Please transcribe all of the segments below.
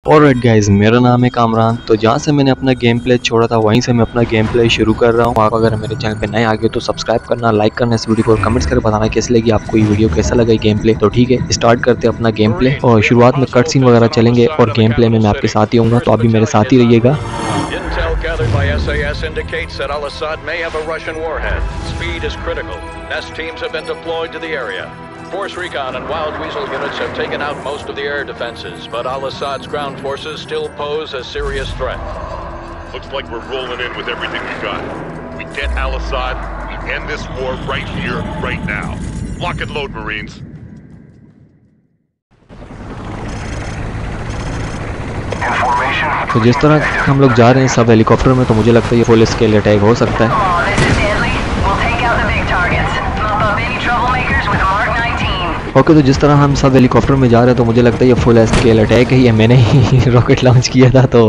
Alright guys, मेरा नाम है कामरान। तो जहाँ से मैंने अपना गेम प्ले छोड़ा था वहीं से मैं अपना गेम प्ले शुरू कर रहा हूँ। आप अगर मेरे चैनल पे नए आ गए तो सब्सक्राइब करना, लाइक करना इस वीडियो को और कमेंट्स करके बताना कैसे लगी आपको ये वीडियो, कैसा लगा ये गेम प्ले। तो ठीक है, स्टार्ट करते हैं अपना गेम प्ले। और शुरुआत में कट सीन वगैरह चलेंगे और गेम प्ले में मैं आपके साथ ही होऊंगा, तो अभी मेरे साथ ही रहिएगा। Intel gathered by SAS indicates that Al-Assad may have a Russian warhead. Speed is critical. Nest teams have been deployed to the area. Force Recon and Wild Weasel units have taken out most of the air defenses, but Al-Assad's ground forces still pose a serious threat. Looks like we're rolling in with everything we got. We get Al-Assad, we end this war right here, right now. Lock and load, Marines. तो जिस तरह हम लोग जा रहे हैं सब helicopter में, तो मुझे लगता है ये फुल स्केल अटैक हो सकता है। ओके, तो जिस तरह हम सब हेलीकॉप्टर में जा रहे हैं तो मुझे लगता है ये फुल स्केल अटैक है। ये मैंने ही रॉकेट लॉन्च किया था। तो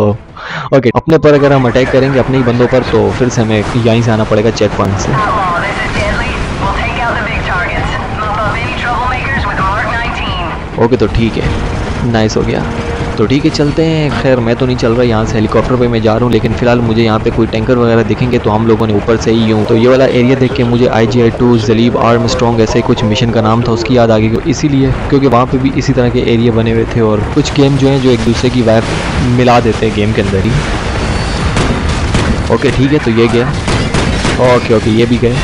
ओके, अपने पर अगर हम अटैक करेंगे अपने ही बंदों पर, तो फिर से हमें यहीं से आना पड़ेगा चेक पॉइंट से। ओके, तो ठीक है, नाइस हो गया। तो ठीक है, चलते हैं। खैर मैं तो नहीं चल रहा यहाँ से, हेलीकॉप्टर पे मैं जा रहा हूँ, लेकिन फिलहाल मुझे यहाँ पे कोई टैंकर वगैरह दिखेंगे तो हम लोगों ने ऊपर से ही यूँ। तो ये वाला एरिया देख के मुझे IGI-2 जलीब आर्मस्ट्रॉन्ग ऐसे कुछ मिशन का नाम था उसकी याद आ गई, इसीलिए क्योंकि वहाँ पे भी इसी तरह के एरिया बने हुए थे और कुछ गेम जो हैं जो एक दूसरे की वाइब मिला देते हैं गेम के अंदर ही। ओके ठीक है, तो ये गया। ओके ये भी गए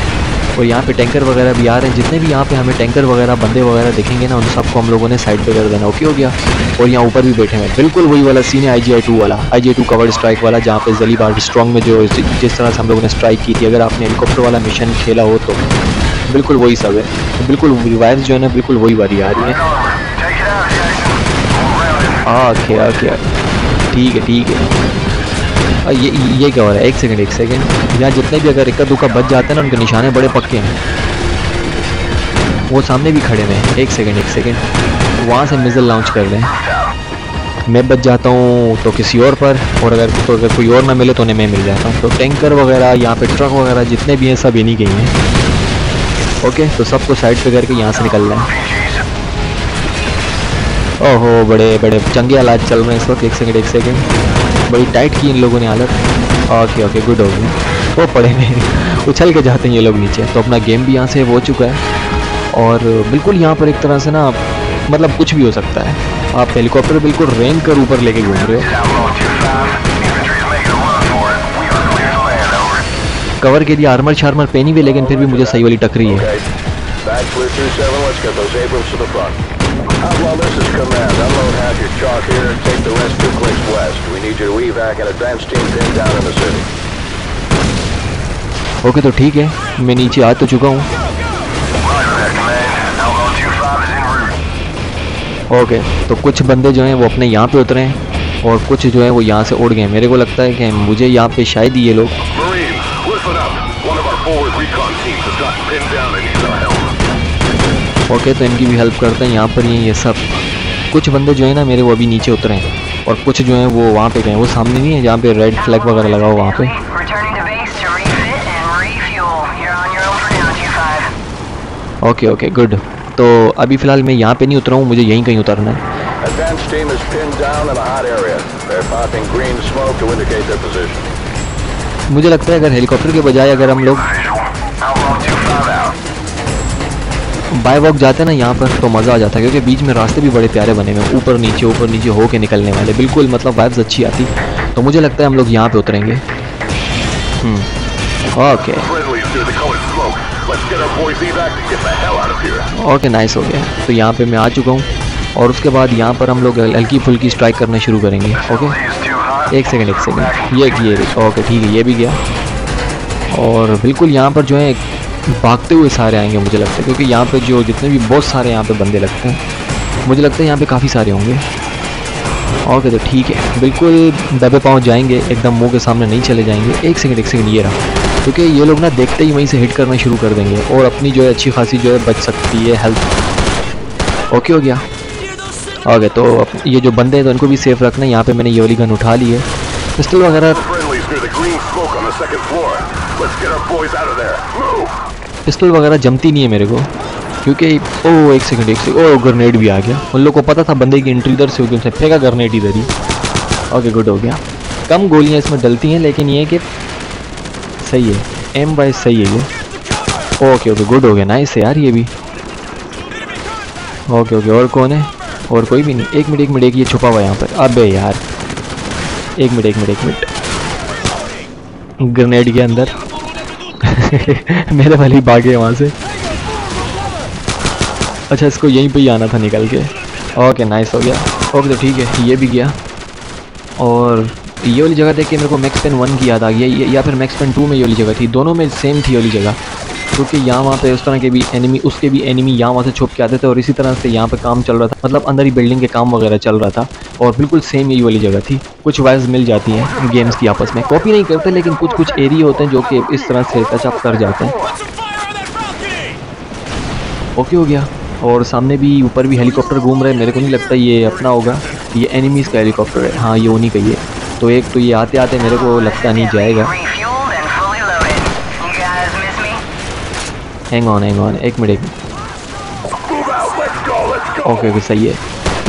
और यहाँ पे टैंकर वगैरह भी आ रहे हैं। जितने भी यहाँ पे हमें टैंकर वगैरह बंदे वगैरह दिखेंगे ना, उन सबको हम लोगों ने साइड पे कर देना। ओके हो गया। और यहाँ ऊपर भी बैठे हैं, बिल्कुल वही वाला सीन है IGI-2 वाला, IGI-2 कवर्ड स्ट्राइक वाला, जहाँ पे जलीब आर्मस्ट्रॉन्ग में जो जिस तरह से हम लोगों ने स्ट्राइक की थी। अगर आपने हेलीकॉप्टर वाला मिशन खेला हो तो बिल्कुल वही सब है, बिल्कुल रिवाइव जो है ना बिल्कुल वही वाली आ रही है। ओके ठीक है। ये क्या हो रहा है? एक सेकंड। यहाँ जितने भी अगर इक्का दुक्का बच जाते हैं ना, उनके निशाने बड़े पक्के हैं। वो सामने भी खड़े हैं। एक सेकंड, वहाँ से मिसाइल लॉन्च कर लें। मैं बच जाता हूँ तो किसी और पर, और अगर कोई और ना मिले तो उन्हें मैं मिल जाता हूँ। तो टैंकर वगैरह यहाँ पे ट्रक वगैरह जितने भी हैं सब इन्हीं के ही हैं। ओके, तो सबको साइड पे करके यहाँ से निकलना है। ओहो, बड़े चंगे हालात चल रहे हैं इस वक्त। एक सेकंड, बड़ी टाइट की इन लोगों ने हालत। ओके गुड हो गया। वो पड़े हैं, उछल के जाते हैं ये लोग नीचे। तो अपना गेम भी यहाँ से हो चुका है और बिल्कुल यहाँ पर एक तरह से ना मतलब कुछ भी हो सकता है। आप हेलीकॉप्टर बिल्कुल रेंग कर ऊपर लेके घूम रहे हो। कवर के लिए आर्मर शार्मर पहनी हुई, लेकिन फिर भी मुझे सही वाली टकरी है। Outlaw, this is command. Unload half your chalk here and take the rest 2 clicks west. We need your evac and advance team pinned down in the city. Okay, तो ठीक है, मैं नीचे आ तो चुका हूँ। ओके, तो कुछ बंदे जो हैं वो अपने यहाँ पे उतरे हैं और कुछ जो है वो यहाँ से उड़ गए। मेरे को लगता है कि मुझे यहाँ पे शायद ये लोग ओके, तो इनकी भी हेल्प करते हैं। यहाँ पर ये सब कुछ बंदे जो है ना मेरे वो अभी नीचे उतरे हैं और कुछ जो हैं वो वहाँ पे गए। वो सामने नहीं है जहाँ पे रेड फ्लैग वगैरह लगा हो वहाँ पे। Okay good. तो अभी फ़िलहाल मैं यहाँ पे नहीं उतरा हूँ, मुझे यहीं कहीं उतरना है। मुझे लगता है अगर हेलीकॉप्टर के बजाय अगर हम लोग बाय वॉक जाते हैं ना यहाँ पर तो मज़ा आ जाता है, क्योंकि बीच में रास्ते भी बड़े प्यारे बने हुए हैं, ऊपर नीचे हो के निकलने वाले, बिल्कुल मतलब वाइब्स अच्छी आती। तो मुझे लगता है हम लोग यहाँ पे उतरेंगे। ओके नाइस हो गया। तो यहाँ पे मैं आ चुका हूँ और उसके बाद यहाँ पर हम लोग हल्की फुल्की स्ट्राइक करना शुरू करेंगे। ओके, एक सेकंड। ये ओके ठीक है, ये भी गया। और बिल्कुल यहाँ पर जो है भागते हुए सारे आएंगे मुझे लगता है, क्योंकि यहाँ पे जो जितने भी बहुत सारे यहाँ पे बंदे लगते हैं, मुझे लगता है यहाँ पे काफ़ी सारे होंगे। ओके, तो ठीक है, बिल्कुल दबे पाँव जाएंगे, एकदम मुंह के सामने नहीं चले जाएंगे। एक सेकंड, ये रहा, क्योंकि ये लोग ना देखते ही वहीं से हिट करना शुरू कर देंगे और अपनी जो है अच्छी खासी जो है बच सकती है हेल्थ। ओके हो गया। ओके, तो ये जो बंदे हैं तो इनको भी सेफ रखना है। यहाँ पे मैंने ये वाली गन उठा ली है, पिस्टल वगैरह। पिस्टल वगैरह जमती नहीं है मेरे को, क्योंकि एक सेकंड, ग्रेनेड भी आ गया। उन लोग को पता था बंदे की एंट्री इधर से होगी, उनसे फेंका ग्रेनेड इधर ही। ओके गुड हो गया। कम गोलियां इसमें डलती हैं लेकिन ये कि सही है, एम वाइज सही है ये। ओके ओके गुड हो गया, नाइस है यार ये भी। ओके ओके और कौन है? और कोई भी नहीं। एक मिनट ये छुपा हुआ है यहाँ पर। अबे यार एक मिनट ग्रेनेड के अंदर मेरे वाली भागे वहाँ से। अच्छा इसको यहीं पे ही आना था निकल के। ओके नाइस हो गया। ओके तो ठीक है, ये भी गया। और ये वाली जगह देख के मेरे को मैक्स पेन 1 की याद आ गई, या फिर मैक्स पेन 2 में ये वाली जगह थी, दोनों में सेम थी ये वाली जगह। क्योंकि यहाँ वहाँ पे उस तरह के भी एनिमी, उसके भी एनिमी यहाँ वहाँ से छुप के आते थे और इसी तरह से यहाँ पे काम चल रहा था, मतलब अंदर ही बिल्डिंग के काम वगैरह चल रहा था। और बिल्कुल सेम यही वाली जगह थी। कुछ वाइज मिल जाती हैं गेम्स की आपस में, कॉपी नहीं करते लेकिन कुछ एरिया होते हैं जो कि इस तरह से टचअप कर जाते हैं। ओके हो गया। और सामने भी ऊपर भी हेलीकॉप्टर घूम रहा है, मेरे को नहीं लगता ये अपना होगा, ये एनिमीज़ का हेलीकॉप्टर है। हाँ ये उन्हीं का ही है। तो एक तो ये आते आते मेरे को लगता नहीं जाएगा। हैंग ऑन एक मिनट। ओके सही है,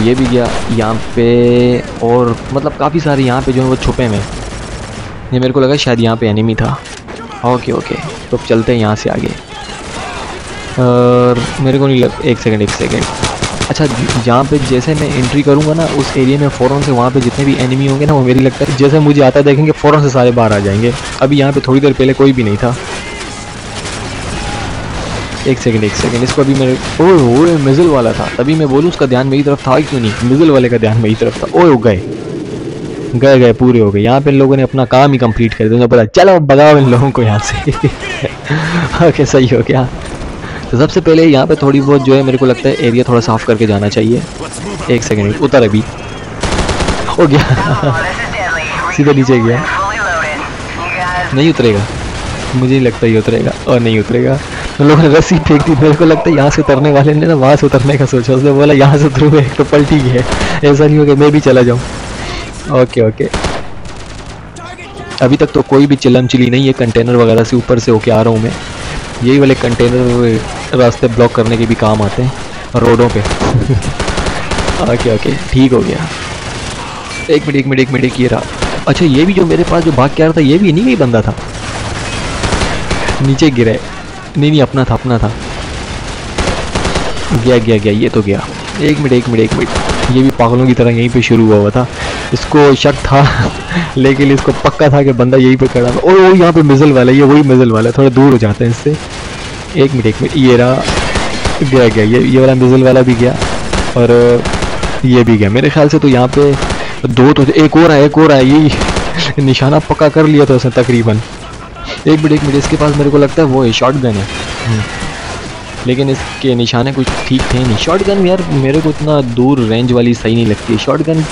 ये भी गया यहाँ पे। और मतलब काफ़ी सारे यहाँ पे जो है वो छुपे हुए। ये मेरे को लगा शायद यहाँ पे एनिमी था। ओके तो अब चलते हैं यहाँ से आगे। और मेरे को नहीं लग, एक सेकंड। अच्छा जहाँ पे जैसे मैं एंट्री करूँगा ना उस एरिया में फ़ौरन से वहाँ पे जितने भी एनिमी होंगे ना वो मेरी लगता है जैसे मुझे आता देखेंगे फ़ौरन से सारे बाहर आ जाएंगे। अभी यहाँ पे थोड़ी देर पहले कोई भी नहीं था। एक सेकंड इसको अभी मेरे ओए मिज़िल वाला था, तभी मैं बोलूँ उसका ध्यान मेरी तरफ था क्यों नहीं, मिज़िल वाले का ध्यान मेरी तरफ था। ओए गए पूरे हो गए। यहाँ पे इन लोगों ने अपना काम ही कंप्लीट कर दिया। पता चलो भगाओ इन लोगों को यहाँ से। ओके सही हो गया। तो सबसे पहले यहाँ पे थोड़ी बहुत जो है मेरे को लगता है एरिया थोड़ा साफ़ करके जाना चाहिए। एक सेकंड उतर, अभी हो गया। सीधा नीचे गया, नहीं उतरेगा, मुझे नहीं लगता ये उतरेगा। और नहीं उतरेगा। तो लोगों ने रस्सी फेंक दी, मेरे को लगता है यहाँ से उतरने वाले ने ना वहाँ से उतरने का सोचा, उसने बोला यहाँ से उतरूँगा, एक तो पलटी है, ऐसा नहीं होगा मैं भी चला जाऊँ। ओके अभी तक तो कोई भी चिलम चिली नहीं है, कंटेनर वगैरह से ऊपर से होके आ रहा हूँ मैं। यही वाले कंटेनर रास्ते ब्लॉक करने के भी काम आते हैं रोडों पे। ओके ठीक हो गया। एक मिनट ये रहा। अच्छा ये भी जो मेरे पास जो भाग के आ रहा था ये भी नहीं कहीं बंदा था, नीचे गिरा है। नहीं अपना था। गया ये तो गया। एक मिनट ये भी पागलों की तरह यहीं पे शुरू हुआ था। इसको शक था लेकिन इसको पक्का था कि बंदा यहीं पे खड़ा था। ओ यहाँ पे मिज़िल वाला, ये वही मिज़िल वाला है, थोड़ा दूर हो जाते हैं इससे। एक मिनट ये रहा। गया ये वाला मिज़िल वाला भी गया और ये भी गया। मेरे ख्याल से तो यहाँ पे दो तो एक और है। ये निशाना पक्का कर लिया था उसने तकरीबन। एक मिनट इसके पास मेरे को लगता है वो है शॉटगन है, लेकिन इसके निशाने कुछ ठीक थे नहीं। शॉटगन यार मेरे को इतना दूर रेंज वाली सही नहीं लगती है शॉटगन।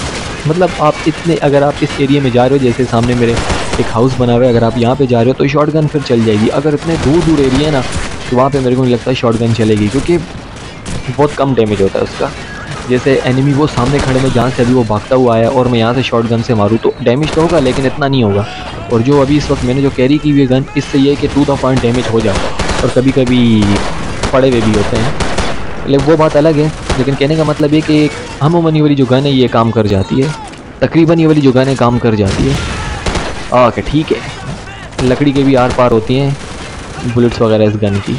मतलब आप अगर आप इस एरिया में जा रहे हो, जैसे सामने मेरे एक हाउस बना हुआ है, अगर आप यहाँ पे जा रहे हो तो शॉटगन फिर चल जाएगी। अगर इतने दूर एरिया है ना तो वहाँ पे मेरे को नहीं लगता शॉटगन चलेगी, क्योंकि बहुत कम डैमेज होता है उसका। जैसे एनिमी वो सामने खड़े में जहाँ से अभी वो भागता हुआ आया और मैं यहाँ से शॉटगन से मारूँ तो डैमेज तो होगा लेकिन इतना नहीं होगा। और जो अभी इस वक्त मैंने जो कैरी की हुई है गन, इससे ये कि टू द पॉइंट डैमेज हो जाता है और कभी कभी पड़े हुए भी होते हैं, लेकिन वो बात अलग है। लेकिन कहने का मतलब ये कि अमूमन ये वाली जो गन है ये काम कर जाती है, तकरीबन ये वाली जो गन है काम कर जाती है। ओके ठीक है, लकड़ी के भी आर पार होती हैं बुलेट्स वगैरह इस गन की।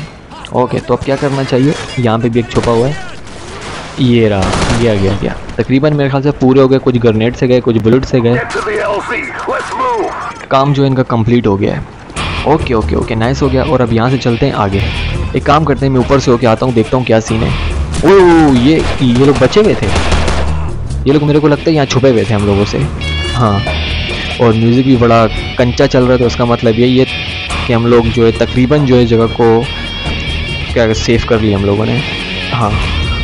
ओके तो अब क्या करना चाहिए, यहाँ पे भी एक छुपा हुआ है, ये रहा। गया तकरीबन मेरे ख्याल से पूरे हो गए। कुछ ग्रेनेड से गए, कुछ बुलेट से गए, काम जो इनका कंप्लीट हो गया है। ओके नाइस हो गया। और अब यहाँ से चलते हैं आगे। एक काम करते हैं, मैं ऊपर से होके आता हूँ, देखता हूँ क्या सीन है। ओह ये लोग बचे हुए थे, ये लोग मेरे को लगता है यहाँ छुपे हुए थे हम लोगों से। हाँ और म्यूज़िक भी बड़ा कंचा चल रहा है, तो उसका मतलब यही है कि हम लोग जो है तकरीबन जो है जगह को क्या सेव कर लिया हम लोगों ने। हाँ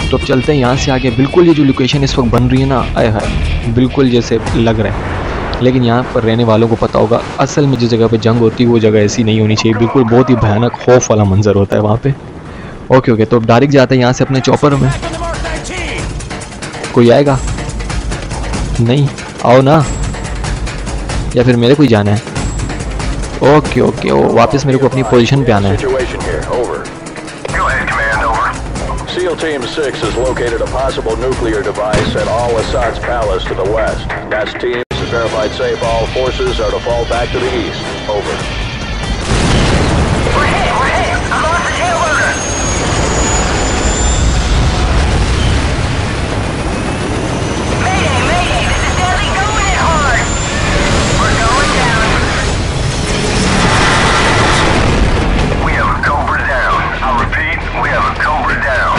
तो अब चलते हैं यहाँ से आगे। बिल्कुल ये जो लोकेशन इस वक्त बन रही है ना, आए हाय बिल्कुल जैसे लग रहा है, लेकिन यहाँ पर रहने वालों को पता होगा असल में जिस जगह पे जंग होती है वो जगह ऐसी नहीं होनी चाहिए। बिल्कुल बहुत ही भयानक खौफ वाला मंजर होता है वहाँ पे। ओके तो डायरेक्ट जाते हैं यहाँ से अपने चॉपर में। कोई आएगा नहीं, आओ ना, या फिर मेरे को ही जाना है। ओके वापस मेरे को अपनी पोजीशन पे आना है। SEAL Team 6 has located a possible nuclear device at Al-Assad's palace to the west. Nest Teams is verified safe. All forces are to fall back to the east. Over. We're hit! I lost the tail loader! Mayday! This is Deadly going it hard! We're going down. We have a Cobra down. I'll repeat, we have a Cobra down.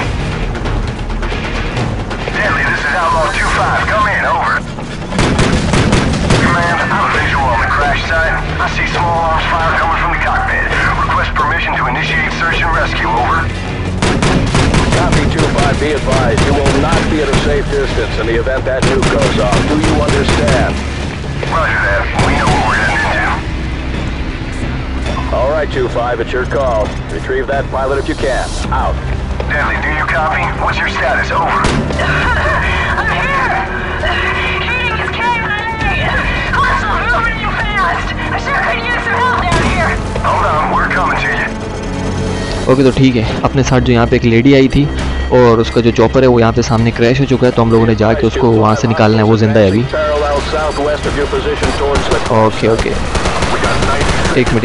Deadly, this is Outlaw 2-5. Come in, over. Command, I'm visual on the crash site. I see small arms fire coming from the cockpit. Request permission to initiate search and rescue, over. Copy 2-5, be advised. You will not be at a safe distance in the event that nuke goes off. Do you understand? Roger that. We know what we're heading into. All right, 2-5, it's your call. Retrieve that pilot if you can. Out. Deadly, do you copy? What's your status? Over. I'm here! Heating is KIA! Hostiles moving in fast! I sure could use some help down here! Hold on, we're coming to you. Okay तो ठीक है, अपने साथ जो यहाँ पे एक lady आई थी और उसका जो चॉपर है वो यहाँ पे सामने क्रैश हो चुका है, तो हम लोगों ने जाके उसको वहाँ से निकालना है। वो जिंदा है अभी। ओके एक मिनट,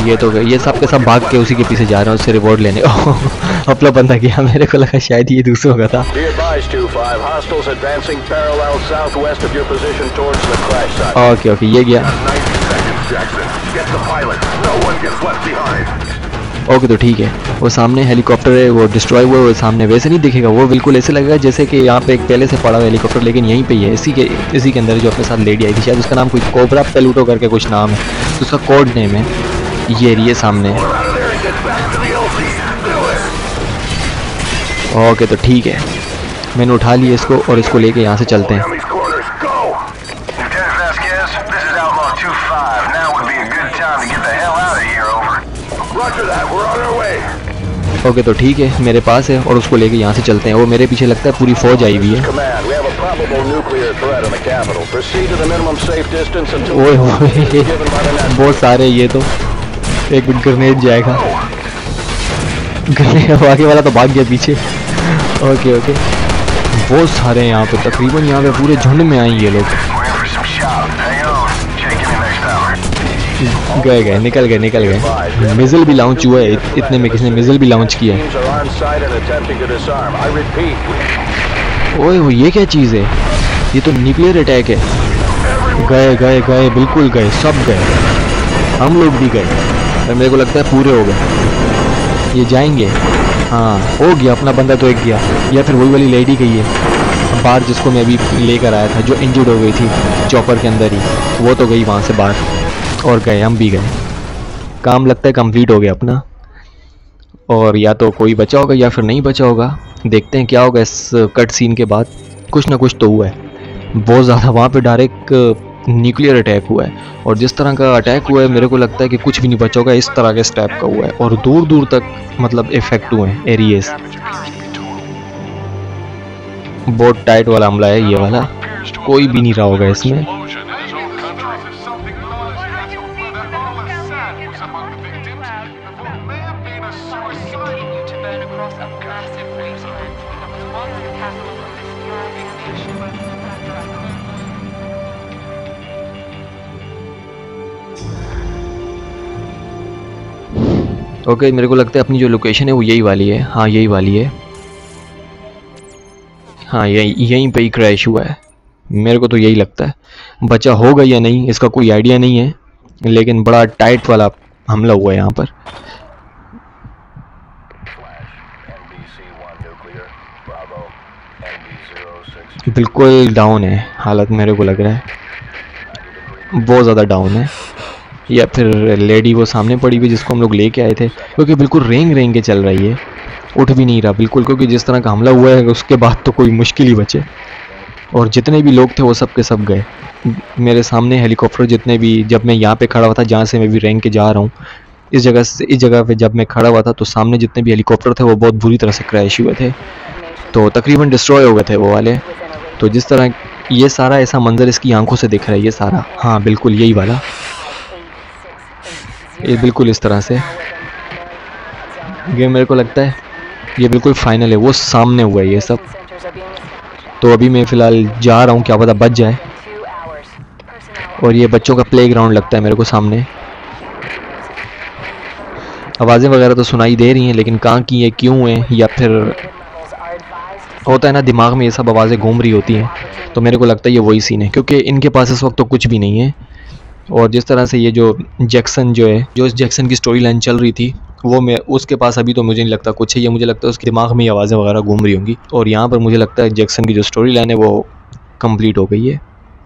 ये तो ये सब के सब भाग के उसी के पीछे जा रहे हैं उससे रिवॉर्ड लेने। अपना बंदा गया, मेरे को लगा शायद ये दूसरों का था। ओके ये गया। ओके तो ठीक है, वो सामने हेलीकॉप्टर है, वो डिस्ट्रॉय हुआ है, वो सामने वैसे नहीं दिखेगा, वो बिल्कुल ऐसे लगेगा जैसे कि यहाँ पे एक पहले से पड़ा हुआ हेलीकॉप्टर, लेकिन यहीं पे ही है, इसी के अंदर जो अपने साथ लेडी आई थी, शायद उसका नाम कोई कोबरा पेलूटो करके कुछ नाम है, तो उसका कोड नेम है। ये सामने। ओके तो ठीक है, मैंने उठा लिया इसको और इसको लेके यहाँ से चलते हैं। ओके तो ठीक है, मेरे पास है और उसको लेके यहाँ से चलते हैं। वो मेरे पीछे लगता है पूरी फौज आई हुई है। ओए बहुत सारे, ये तो एक मिनट ग्रेनेड जाएगा। आगे वाला तो भाग गया पीछे। ओके बहुत सारे हैं यहाँ पे, तकरीबन यहाँ पे पूरे झुंड में आए ये लोग। गए निकल गए। मिज़िल भी लॉन्च हुआ है, इतने में किसने मिज़िल भी लॉन्च किया है। ओए वो ये क्या चीज़ है? ये तो न्यूक्लियर अटैक है। गए बिल्कुल गए, सब गए, हम लोग भी गए, और मेरे को लगता है पूरे हो गए। ये जाएंगे, हाँ हो गया, अपना बंदा तो एक गया, या फिर वही वाली लेडी गई है बाहर जिसको मैं अभी लेकर आया था, जो इंजर्ड हो गई थी चॉपर के अंदर ही, वो तो गई वहाँ से बाहर, और गए, हम भी गए। काम लगता है कंप्लीट हो गया अपना, और या तो कोई बचा होगा या फिर नहीं बचा होगा। देखते हैं क्या होगा इस कट सीन के बाद। कुछ ना कुछ तो हुआ है, बहुत ज़्यादा। वहाँ पे डायरेक्ट न्यूक्लियर अटैक हुआ है, और जिस तरह का अटैक हुआ है मेरे को लगता है कि कुछ भी नहीं बचा होगा, इस तरह के स्टेप का हुआ है, और दूर दूर तक मतलब इफेक्ट हुए हैं एरियाज। बहुत टाइट वाला हमला है ये वाला, कोई भी नहीं रहा होगा इसमें। ओके मेरे को लगता है अपनी जो लोकेशन है वो यही वाली है। हाँ यही वाली है, हाँ यहीं पे ही क्रैश हुआ है, मेरे को तो यही लगता है। बचा होगा या नहीं इसका कोई आइडिया नहीं है, लेकिन बड़ा टाइट वाला हमला हुआ है यहाँ पर। बिल्कुल डाउन है हालत, मेरे को लग रहा है बहुत ज़्यादा डाउन है, या फिर लेडी वो सामने पड़ी हुई जिसको हम लोग लेके आए थे, क्योंकि बिल्कुल रेंग के चल रही है, उठ भी नहीं रहा बिल्कुल, क्योंकि जिस तरह का हमला हुआ है उसके बाद तो कोई मुश्किल ही बचे, और जितने भी लोग थे वो सब के सब गए। मेरे सामने हेलीकॉप्टर जितने भी, जब मैं यहाँ पे खड़ा हुआ था जहाँ से मैं भी रेंग के जा रहा हूँ, इस जगह पे जब मैं खड़ा हुआ था तो सामने जितने भी हेलीकॉप्टर थे वो बहुत बुरी तरह से क्रैश हुए थे, तो तकरीबन डिस्ट्रॉय हो गए थे वो वाले। तो जिस तरह ये सारा ऐसा मंजर इसकी आंखों से दिख रहा है ये सारा, हाँ बिल्कुल यही वाला, ये बिल्कुल इस तरह से। ये मेरे को लगता है ये बिल्कुल फाइनल है, वो सामने हुआ है ये सब। तो अभी मैं फ़िलहाल जा रहा हूँ, क्या पता बच जाए। और ये बच्चों का प्ले ग्राउंड लगता है मेरे को सामने। आवाज़ें वगैरह तो सुनाई दे रही हैं, लेकिन कहाँ की है, क्यों है, या फिर होता है ना दिमाग में ये सब आवाज़ें घूम रही होती हैं, तो मेरे को लगता है ये वही सीन है, क्योंकि इनके पास इस वक्त तो कुछ भी नहीं है। और जिस तरह से ये जो जैक्सन जो है, जो इस जैक्सन की स्टोरी लाइन चल रही थी, वो मैं उसके पास अभी तो मुझे नहीं लगता कुछ है। ये मुझे लगता है उसके दिमाग में आवाज़ें वगैरह घूम रही होंगी। और यहाँ पर मुझे लगता है जैक्सन की जो स्टोरी लाइन है वो कंप्लीट हो गई है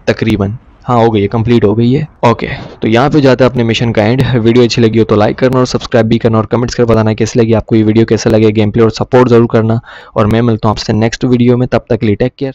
तकरीबन। हाँ हो गई है, कंप्लीट हो गई है। ओके, तो यहाँ पे जाते हैं अपने मिशन का एंड। वीडियो अच्छी लगी हो तो लाइक करना और सब्सक्राइब भी करना और कमेंट्स कर बताना कैसी लगी आपको ये वीडियो, कैसा लगे गेम प्ले, और सपोर्ट ज़रूर करना। और मैं मिलता हूँ आपसे नेक्स्ट वीडियो में, तब तक के लिए टेक केयर।